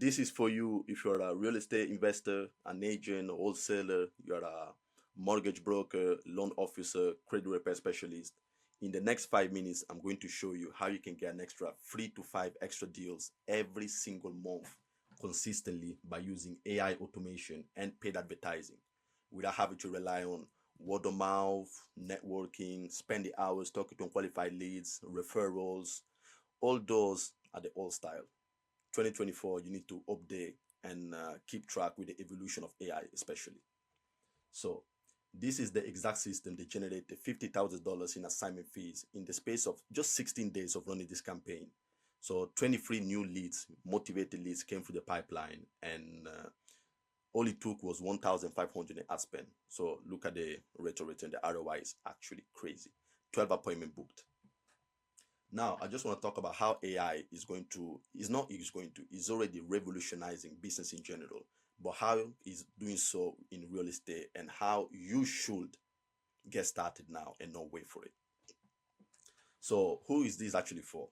This is for you if you're a real estate investor, an agent, or wholesaler, you're a mortgage broker, loan officer, credit repair specialist. In the next 5 minutes, I'm going to show you how you can get an extra 3 to 5 extra deals every single month consistently by using AI automation and paid advertising without having to rely on word of mouth, networking, spend the hours talking to unqualified leads, referrals. All those are the old style. 2024, you need to update and keep track with the evolution of AI, especially. So, this is the exact system that generated $50,000 in assignment fees in the space of just 16 days of running this campaign. So, 23 new leads, motivated leads came through the pipeline, and all it took was 1,500 in ad spend. So, look at the rate of return. The ROI is actually crazy. 12 appointment booked. Now, I just want to talk about how AI is already revolutionizing business in general, but how is doing so in real estate and how you should get started now and not wait for it. So, who is this actually for?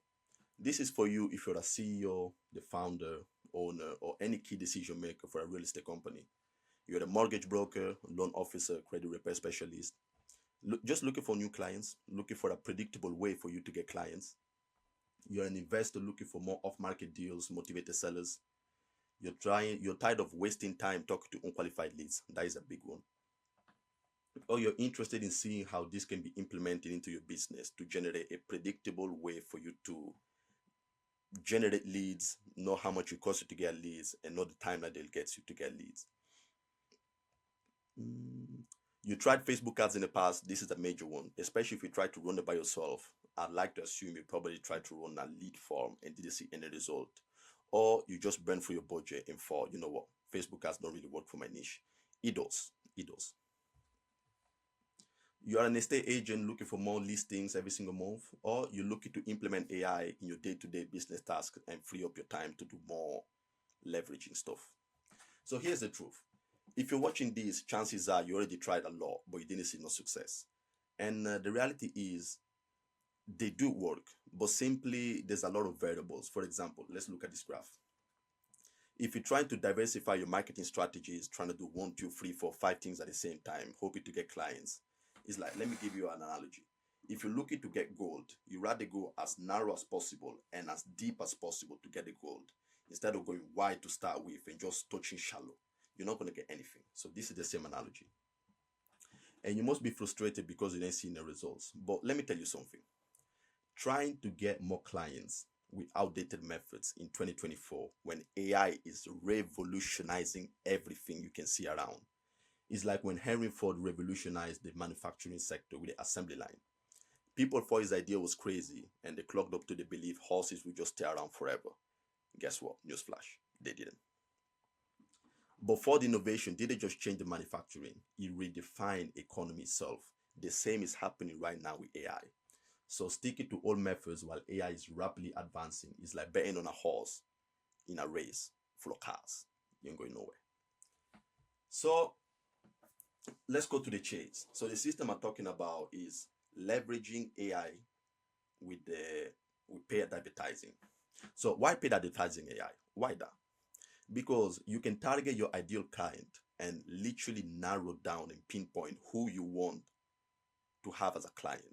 This is for you if you're a CEO, the founder, owner, or any key decision maker for a real estate company. You're a mortgage broker, loan officer, credit repair specialist, just looking for new clients, looking for a predictable way for you to get clients. You're an investor looking for more off-market deals, motivated sellers. You're tired of wasting time talking to unqualified leads. That is a big one. Or you're interested in seeing how this can be implemented into your business to generate a predictable way for you to generate leads, know how much it costs you to get leads, and know the time that they'll get you to get leads. You tried Facebook ads in the past. This is a major one, especially if you try to run it by yourself. I'd like to assume you probably tried to run a lead form and didn't see any result. Or you just burned through your budget and thought, you know what, Facebook ads don't really work for my niche. It does. It does. You are an estate agent looking for more listings every single month, or you're looking to implement AI in your day-to-day business tasks and free up your time to do more leveraging stuff. So here's the truth. If you're watching this, chances are you already tried a lot, but you didn't see no success. And the reality is they do work, but simply there's a lot of variables. For example, let's look at this graph. If you're trying to diversify your marketing strategies, trying to do 1, 2, 3, 4, 5 things at the same time, hoping to get clients, it's like, let me give you an analogy. If you're looking to get gold, you rather go as narrow as possible and as deep as possible to get the gold, instead of going wide to start with and just touching shallow. You're not going to get anything. So this is the same analogy. And you must be frustrated because you didn't see the results. But let me tell you something. Trying to get more clients with outdated methods in 2024, when AI is revolutionizing everything you can see around, is like when Henry Ford revolutionized the manufacturing sector with the assembly line. People thought his idea was crazy and they clogged up to the belief horses would just stay around forever. Guess what? Newsflash, they didn't. But Ford innovation didn't just change the manufacturing, it redefined economy itself. The same is happening right now with AI. So sticking to old methods while AI is rapidly advancing is like betting on a horse in a race full of cars. You ain't going nowhere. So let's go to the chase. So the system I'm talking about is leveraging AI with paid advertising. So why paid advertising AI? Why that? Because you can target your ideal client and literally narrow down and pinpoint who you want to have as a client.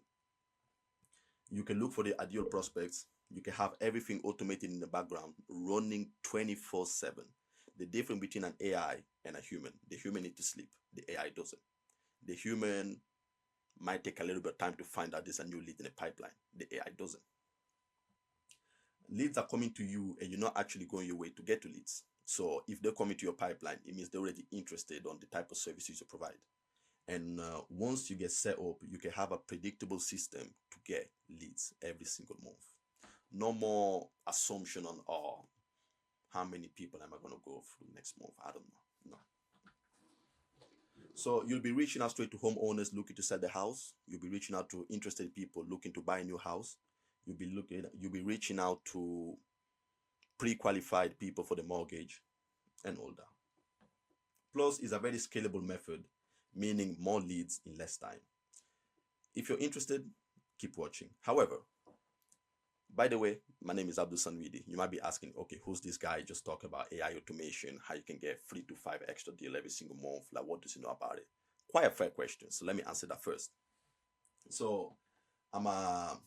You can look for the ideal prospects. You can have everything automated in the background, running 24/7. The difference between an AI and a human, the human needs to sleep, the AI doesn't. The human might take a little bit of time to find out there's a new lead in the pipeline, the AI doesn't. Leads are coming to you and you're not actually going your way to get to leads. So if they're coming to your pipeline, it means they're already interested on the type of services you provide. And once you get set up, you can have a predictable system to get leads every single month. No more assumption on, oh, how many people am I going to go through next month? I don't know. No. So you'll be reaching out straight to homeowners looking to sell the house. You'll be reaching out to interested people looking to buy a new house. You'll be reaching out to pre-qualified people for the mortgage and all that. Plus, it's a very scalable method, meaning more leads in less time. If you're interested, keep watching. However, By the way, my name is Abdul Sanwidi. You might be asking, okay, who's this guy? Just talk about AI automation, how you can get 3 to 5 extra deal every single month. Like, what does he know about it? Quite a fair question. So let me answer that first. So I'm a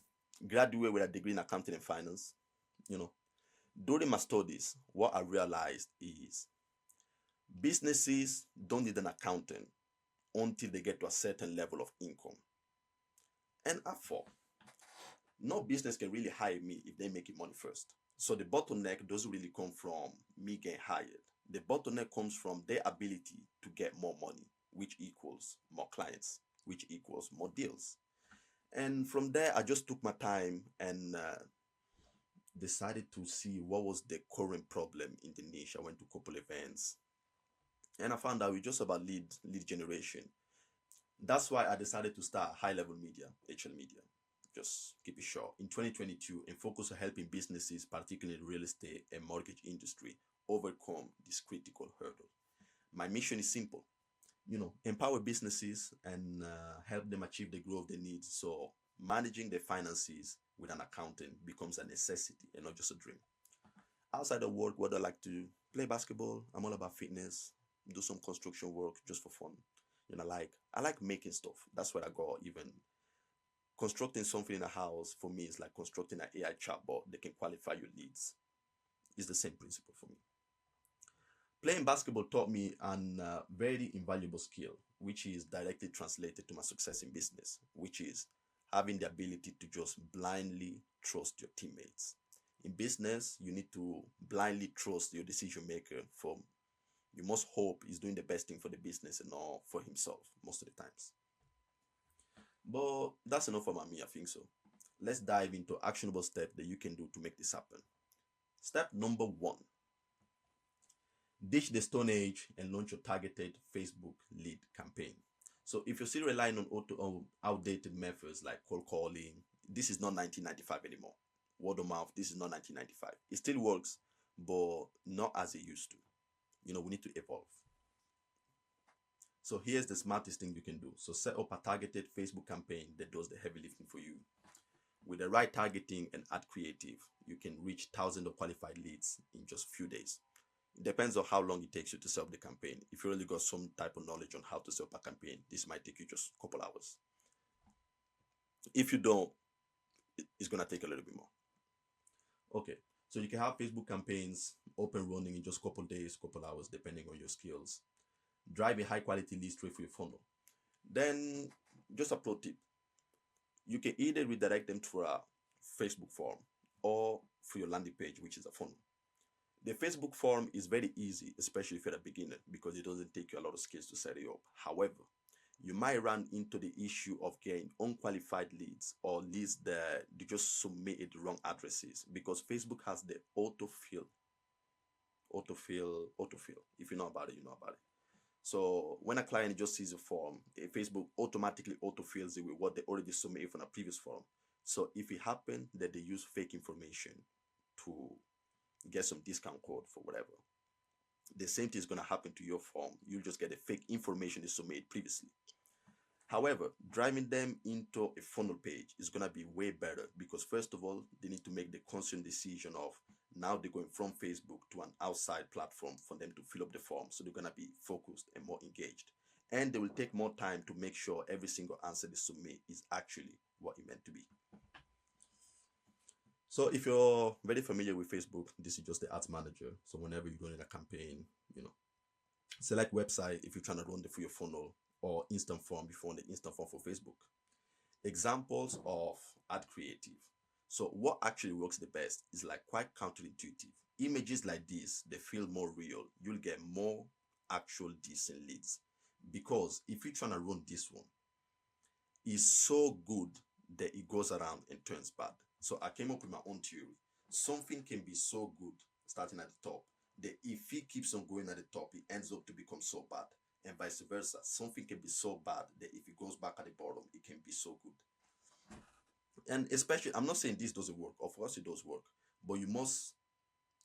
graduate with a degree in accounting and finance. You know, during my studies, what I realized is businesses don't need an accountant until they get to a certain level of income. And I thought, no business can really hire me if they making money first. So the bottleneck doesn't really come from me getting hired. The bottleneck comes from their ability to get more money, which equals more clients, which equals more deals. And from there, I just took my time and decided to see what was the current problem in the niche. I went to a couple events and I found out it's just about lead generation. That's why I decided to start high level media, HL Media. Just keep it short. In 2022, and focus on helping businesses, particularly in the real estate and mortgage industry, overcome this critical hurdle. My mission is simple, empower businesses and help them achieve the growth they need. So managing their finances with an accountant becomes a necessity and not just a dream. Outside of work, what I like to play basketball. I'm all about fitness, do some construction work just for fun. I like making stuff. That's where I go. Even constructing something in a house for me is like constructing an AI chatbot that can qualify your leads. It's the same principle for me. Playing basketball taught me an very invaluable skill, which is directly translated to my success in business, which is having the ability to just blindly trust your teammates. In business, you need to blindly trust your decision maker. For you must hope he's doing the best thing for the business and not for himself most of the times. But that's enough about me, I think so. Let's dive into actionable steps that you can do to make this happen. Step number one: ditch the Stone Age and launch your targeted Facebook lead campaign. So if you're still relying on outdated methods like cold calling, this is not 1995 anymore. Word of mouth, this is not 1995. It still works, but not as it used to. We need to evolve. So here's the smartest thing you can do. So set up a targeted Facebook campaign that does the heavy lifting for you. With the right targeting and ad creative, you can reach thousands of qualified leads in just a few days. It depends on how long it takes you to set up the campaign. If you really got some type of knowledge on how to set up a campaign, this might take you just a couple hours. If you don't, it's going to take a little bit more. Okay, so you can have Facebook campaigns open running in just a couple days, couple hours, depending on your skills. Drive a high quality lead straight for your funnel. Then, just a pro tip: you can either redirect them to a Facebook form or through your landing page, which is a funnel. The Facebook form is very easy, especially if you're a beginner, because it doesn't take you a lot of skills to set it up. However, you might run into the issue of getting unqualified leads or leads that you just submitted the wrong addresses, because Facebook has the autofill. If you know about it, you know about it. So when a client just sees a form, Facebook automatically autofills it with what they already submitted from a previous form. So if it happened that they use fake information to get some discount code for whatever, the same thing is going to happen to your form. You'll just get the fake information they submitted previously. However, driving them into a funnel page is going to be way better, because first of all, they need to make the conscious decision of now they're going from Facebook to an outside platform for them to fill up the form. So they're going to be focused and more engaged. And they will take more time to make sure every single answer they submit is actually what it meant to be. So if you're very familiar with Facebook, this is just the ads manager. So whenever you're running a campaign, select website if you're trying to run the for your funnel, or instant form if you want the instant form for Facebook. Examples of ad creative. So what actually works the best is like quite counterintuitive. Images like this, they feel more real. You'll get more actual decent leads, because if you're trying to run this one, it's so good that it goes around and turns bad. So I came up with my own theory. Something can be so good starting at the top that if it keeps on going at the top, it ends up to become so bad. And vice versa. Something can be so bad that if it goes back at the bottom, it can be so good. And especially, I'm not saying this doesn't work. Of course it does work. But you must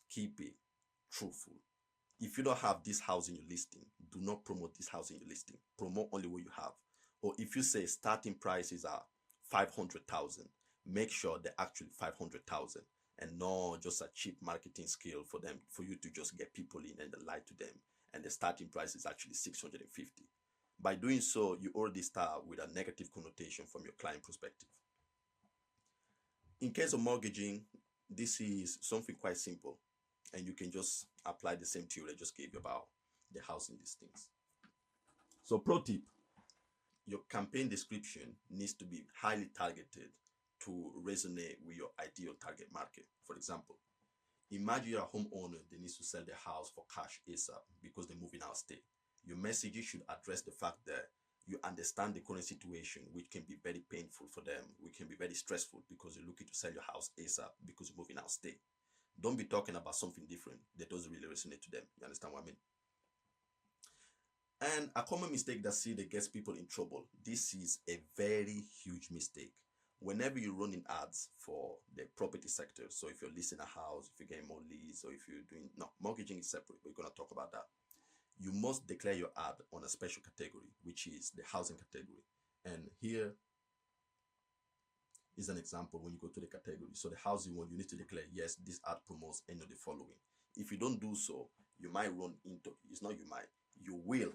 keep it truthful. If you don't have this house in your listing, do not promote this house in your listing. Promote only what you have. Or if you say starting prices are 500,000, make sure they're actually 500,000 and not just a cheap marketing skill for you to just get people in and lie to them. And the starting price is actually 650. By doing so, you already start with a negative connotation from your client perspective. In case of mortgaging, this is something quite simple, and you can just apply the same theory I just gave you about the housing listings. So, pro tip, your campaign description needs to be highly targeted to resonate with your ideal target market. For example, imagine you're a homeowner that needs to sell their house for cash ASAP because they're moving out of state. Your messaging should address the fact that you understand the current situation, which can be very painful for them, which can be very stressful because you're looking to sell your house ASAP because you're moving out of state. Don't be talking about something different that doesn't really resonate to them. You understand what I mean? And a common mistake that gets people in trouble. This is a very huge mistake. Whenever you're running ads for the property sector, so if you're listing a house, if you're getting more leads, or if you're doing, no, mortgaging is separate, we're going to talk about that. You must declare your ad on a special category, which is the housing category. And here is an example when you go to the category. So the housing one, you need to declare, yes, this ad promotes any of the following. If you don't do so, you might run into, it's not you might, you will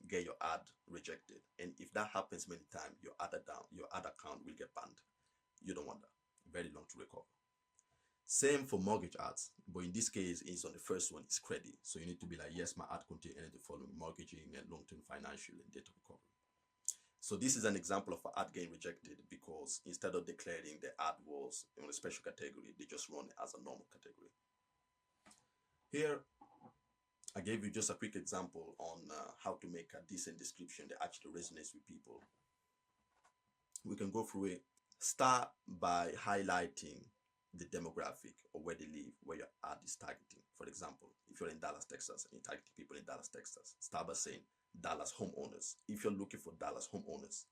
get your ad rejected. And if that happens many times, your ad account will get banned. You don't want that. Very long to recover. Same for mortgage ads, but in this case, it's on the first one, it's credit. So you need to be like, yes, my ad contains any of the following: mortgaging and long-term financial and data recovery. So this is an example of an ad getting rejected because instead of declaring the ad was in a special category, they just run it as a normal category. Here, I gave you just a quick example on how to make a decent description that actually resonates with people. We can go through it. Start by highlighting the demographic or where they live, where your ad is targeting. For example, if you're in Dallas, Texas, and you're targeting people in Dallas, Texas, start by saying Dallas homeowners. If you're looking for Dallas homeowners,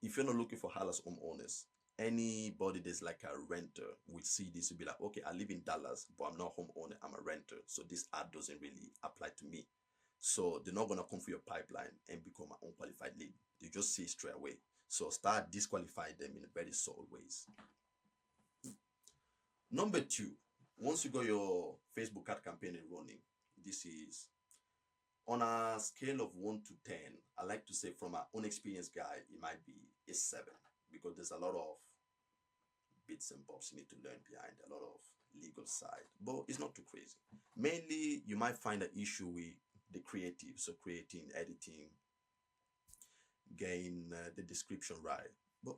if you're not looking for Dallas homeowners, anybody that's like a renter will see this and be like, okay, I live in Dallas, but I'm not a homeowner, I'm a renter. So this ad doesn't really apply to me. So they're not going to come through your pipeline and become an unqualified lead. They just see it straight away. So start disqualifying them in very subtle ways. Number two, once you got your Facebook ad campaign running, this is on a scale of 1 to 10. I like to say from an unexperienced guy, it might be a 7 because there's a lot of bits and bobs you need to learn behind, a lot of legal side, but it's not too crazy. Mainly, you might find an issue with the creative, so creating, editing, getting the description right. But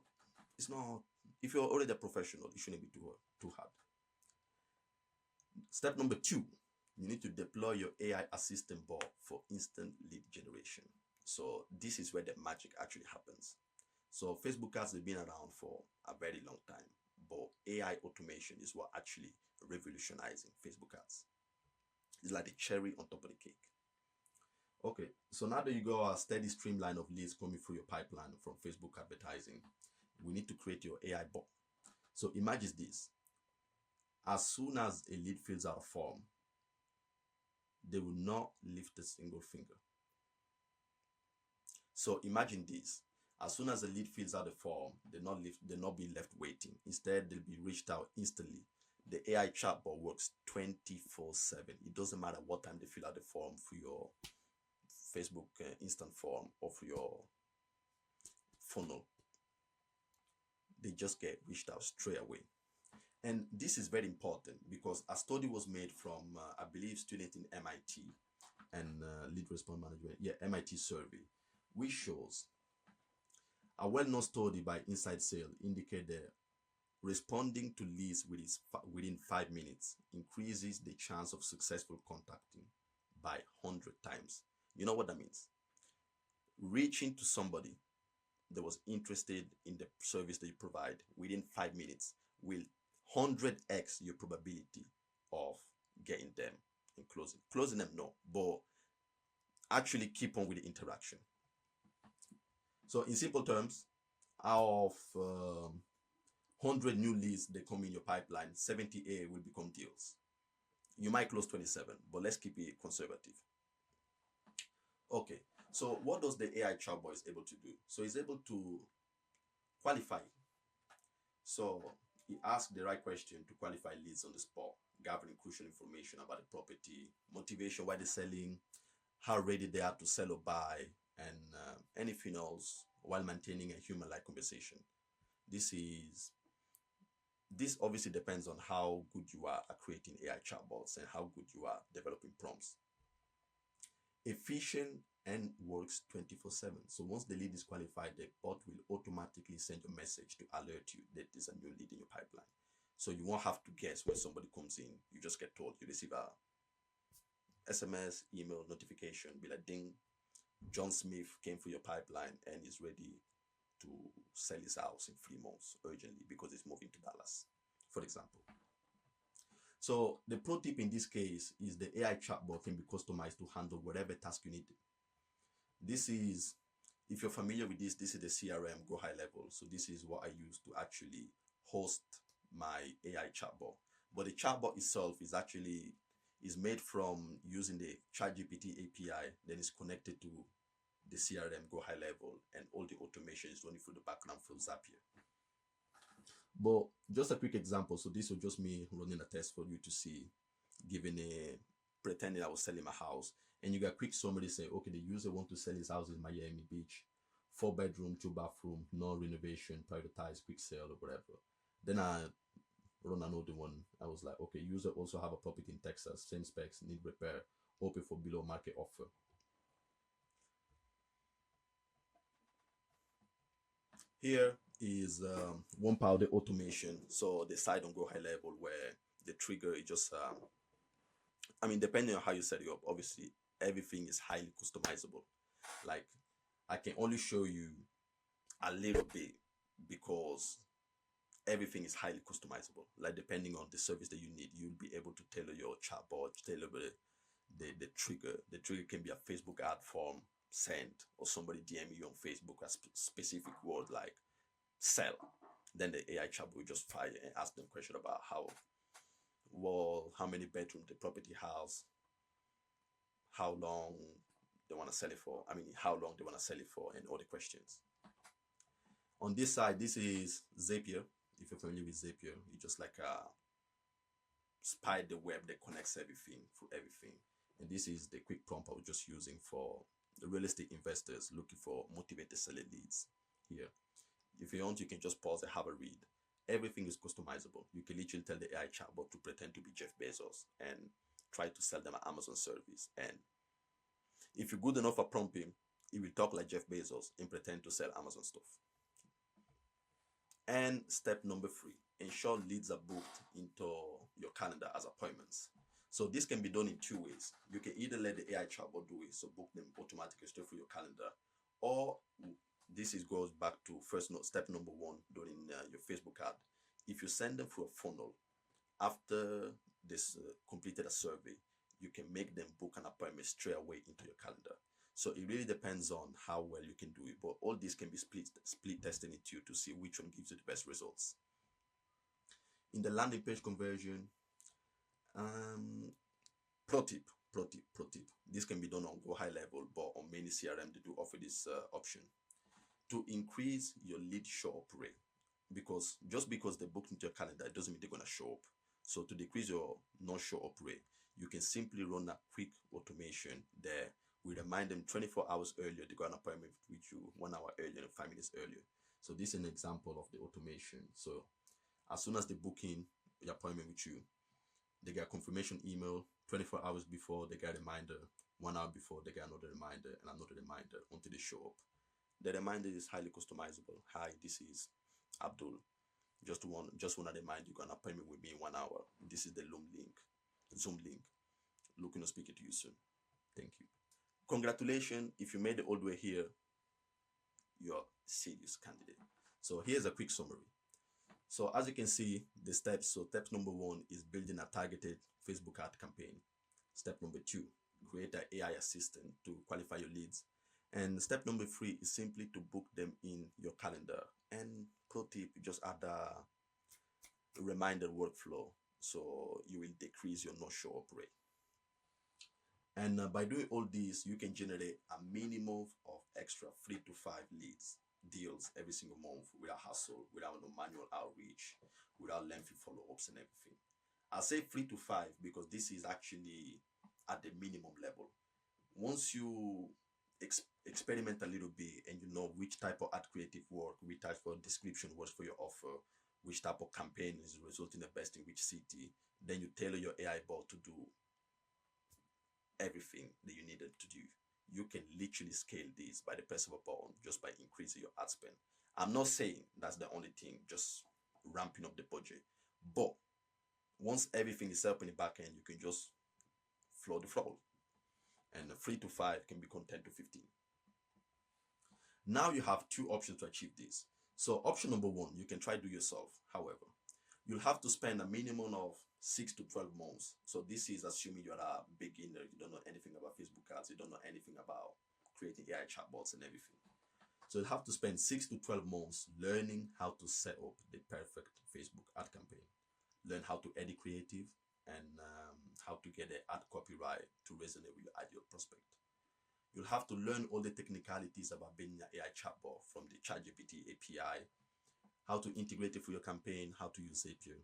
it's not, if you're already a professional, it shouldn't be too hard. Step number 2, you need to deploy your AI assistant bot for instant lead generation. So this is where the magic actually happens. So Facebook ads have been around for a very long time, but AI automation is what actually revolutionizing Facebook ads. It's like the cherry on top of the cake. Okay, so now that you got a steady streamline of leads coming through your pipeline from Facebook advertising, we need to create your AI bot. So imagine this. As soon as a lead fills out a form, they will not lift a single finger. So imagine this. As soon as the lead fills out the form, they'll not be left waiting. Instead, they'll be reached out instantly. The AI chatbot works 24/7. It doesn't matter what time they fill out the form for your Facebook instant form or for your funnel. They just get reached out straight away. And this is very important because a study was made from, I believe, students in MIT and lead response management, MIT survey, which shows a well-known study by Inside Sales indicated that responding to leads within 5 minutes increases the chance of successful contacting by 100 times. You know what that means? Reaching to somebody that was interested in the service that you provide within 5 minutes will 100x your probability of getting them and closing them, no, but actually keep on with the interaction. So in simple terms, out of 100 new leads that come in your pipeline, 78 will become deals. You might close 27, but let's keep it conservative. Okay, so what does the AI chatbot is able to do? So it's able to qualify. So he asked the right question to qualify leads on the spot, gathering crucial information about the property, motivation, why they're selling, how ready they are to sell or buy, and anything else while maintaining a human-like conversation. This is this obviously depends on how good you are at creating AI chatbots and how good you are developing prompts. Efficient and works 24/7. So once the lead is qualified, the bot will automatically send a message to alert you that there's a new lead in your pipeline. So you won't have to guess when somebody comes in. You just get told, you receive a SMS, email notification, be like, ding, John Smith came through your pipeline and is ready to sell his house in 3 months urgently because he's moving to Dallas, for example. So the pro tip in this case is the AI chatbot can be customized to handle whatever task you need. This is, if you're familiar with this is the CRM Go High Level. So this is what I use to actually host my AI chatbot. But the chatbot itself is made from using the ChatGPT API, then it's connected to the CRM Go High Level, and all the automation is running through the background through Zapier. But just a quick example. So this was just me running a test for you to see, pretending I was selling my house. And you got a quick summary say, okay, the user want to sell his house in Miami Beach, 4 bedroom, 2 bathroom, no renovation, privatized, quick sale or whatever. Then I run another one. I was like, okay, user also have a property in Texas, same specs, need repair, open for below market offer. Here is one part of the automation. So the side on Go High Level where the trigger is just, depending on how you set it up, obviously everything is highly customizable. Like I can only show you a little bit because everything is highly customizable. Like depending on the service that you need, you'll be able to tailor your chatbot, tailor the trigger. The trigger can be a Facebook ad form sent or somebody DM you on Facebook a specific word like sell. Then the AI chat will just fire and ask them question about how many bedrooms the property has, how long they want to sell it for. How long they want to sell it for, and all the questions. On this side, this is Zapier. If you're familiar with Zapier, it's just like a spider web that connects everything through everything. And this is the quick prompt I was just using for the real estate investors looking for motivated selling leads here. If you want, you can just pause and have a read. Everything is customizable. You can literally tell the AI chatbot to pretend to be Jeff Bezos and try to sell them an Amazon service. And if you're good enough at prompting, it will talk like Jeff Bezos and pretend to sell Amazon stuff. And step number 3, ensure leads are booked into your calendar as appointments. So this can be done in 2 ways. You can either let the AI chatbot do it, so book them automatically straight through your calendar, or goes back to step number 1 during your Facebook ad. If you send them through a funnel, after this completed a survey, you can make them book an appointment straight away into your calendar. So it really depends on how well you can do it, but all this can be split testing it to see which one gives you the best results. In the landing page conversion, pro tip. This can be done on Go High Level, but on many CRM they do offer this option to increase your lead show up rate. Because just because they booked into your calendar, it doesn't mean they're gonna show up. So to decrease your non-show up rate, you can simply run a quick automation there. We remind them 24 hours earlier they got an appointment with you, 1 hour earlier and 5 minutes earlier. So this is an example of the automation. So as soon as they book in the appointment with you, they get a confirmation email 24 hours before, they get a reminder, 1 hour before, they get another reminder and another reminder until they show up. The reminder is highly customizable. Hi, this is Abdul. Just want to remind you, got an appointment with me in 1 hour. This is the Zoom link. Looking to speak to you soon. Thank you. Congratulations, if you made it all the way here, you're a serious candidate. So here's a quick summary. So as you can see, the steps. So step number 1 is building a targeted Facebook ad campaign. Step number 2, create an AI assistant to qualify your leads. And step number 3 is simply to book them in your calendar. And pro tip, just add a reminder workflow so you will decrease your no show up rate. And by doing all this, you can generate a minimum of extra 3 to 5 leads deals every single month without hassle, without no manual outreach, without lengthy follow-ups and everything. I say 3 to 5 because this is actually at the minimum level. Once you experiment a little bit and you know which type of ad creative work, which type of description works for your offer, which type of campaign is resulting the best in which city, then you tailor your AI bot to do everything that you needed to do. You can literally scale this by the press of a button just by increasing your ad spend. I'm not saying that's the only thing, just ramping up the budget. But once everything is set up in the back end, you can just floor the floor. And 3 to 5 can become 10 to 15. Now you have two options to achieve this. So option number one, you can try do yourself. However, you'll have to spend a minimum of 6 to 12 months. So this is assuming you're a beginner, you don't know anything about Facebook ads, you don't know anything about creating AI chatbots and everything. So you have to spend 6 to 12 months learning how to set up the perfect Facebook ad campaign, learn how to edit creative, and how to get the ad copyright to resonate with your ideal prospect. You'll have to learn all the technicalities about building an AI chatbot from the ChatGPT API, how to integrate it for your campaign, how to use Zapier.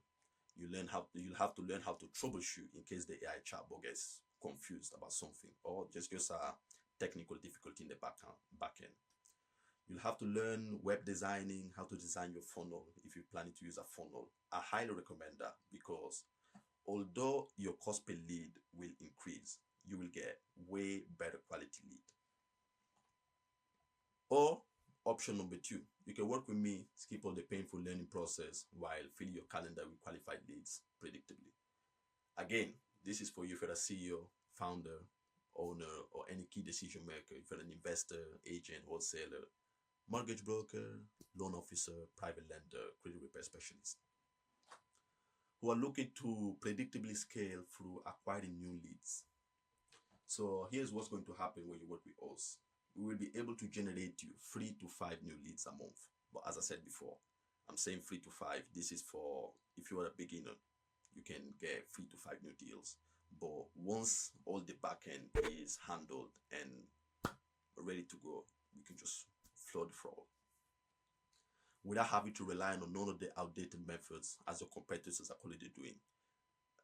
You'll have to learn how to troubleshoot in case the AI chatbot gets confused about something or just a technical difficulty in the back end. You'll have to learn web designing, how to design your funnel if you're planning to use a funnel. I highly recommend that because although your cost per lead will increase, you will get way better quality lead. Or option number two, you can work with me, skip all the painful learning process while filling your calendar with qualified leads predictably. Again, this is for you if you're a CEO, founder, owner, or any key decision maker, if you're an investor, agent, wholesaler, mortgage broker, loan officer, private lender, credit repair specialist, who are looking to predictably scale through acquiring new leads. So here's what's going to happen when you work with us. We will be able to generate you 3 to 5 new leads a month. But as I said before, I'm saying 3 to 5. This is for if you are a beginner, you can get 3 to 5 new deals. But once all the backend is handled and ready to go, you can just flood the floor without having to rely on none of the outdated methods as your competitors are currently doing.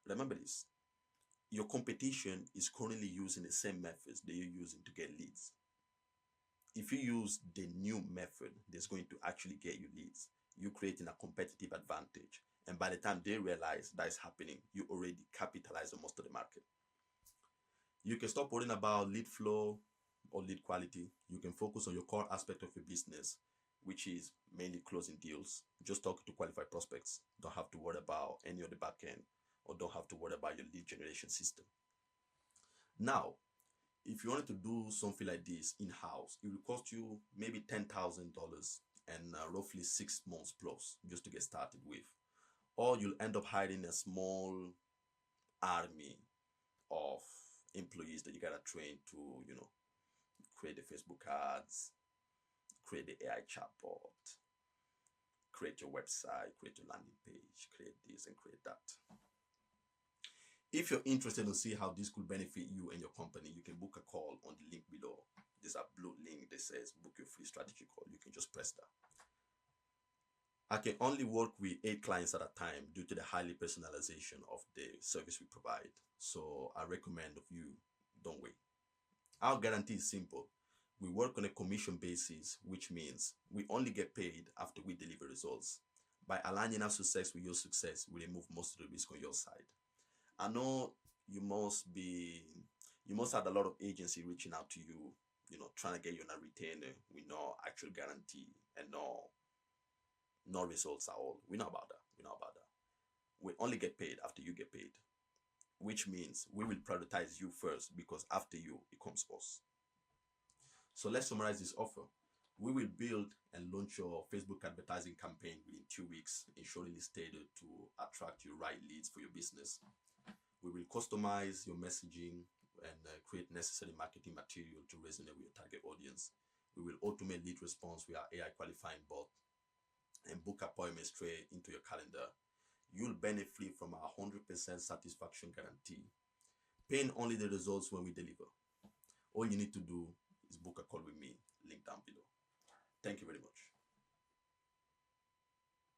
Remember this, your competition is currently using the same methods that you're using to get leads. If you use the new method that's going to actually get you leads, you're creating a competitive advantage. And by the time they realize that is happening, you already capitalize on most of the market. You can stop worrying about lead flow or lead quality. You can focus on your core aspect of your business, which is mainly closing deals. Just talking to qualified prospects. Don't have to worry about any of the back end, or don't have to worry about your lead generation system. Now, if you wanted to do something like this in-house, it will cost you maybe $10,000 and roughly 6 months plus just to get started with. Or you'll end up hiring a small army of employees that you gotta train to, create the Facebook ads, create the AI chatbot, create your website, create your landing page, create this and create that. If you're interested to see how this could benefit you and your company, you can book a call on the link below. There's a blue link that says book your free strategy call. You can just press that. I can only work with 8 clients at a time due to the highly personalization of the service we provide. So I recommend of you, don't wait. Our guarantee is simple. We work on a commission basis, which means we only get paid after we deliver results. By aligning our success with your success, we remove most of the risk on your side. I know you must have a lot of agency reaching out to you, trying to get you on a retainer with no actual guarantee and no results at all. We know about that. We only get paid after you get paid, which means we will prioritize you first because after you, it comes us. So let's summarize this offer. We will build and launch your Facebook advertising campaign within 2 weeks, ensuring it's tailored to attract your right leads for your business. We will customize your messaging and create necessary marketing material to resonate with your target audience. We will automate lead response with our AI qualifying bot and book appointments straight into your calendar. You'll benefit from our 100% satisfaction guarantee, paying only the results when we deliver. All you need to do is book a call with me, link down below. Thank you very much.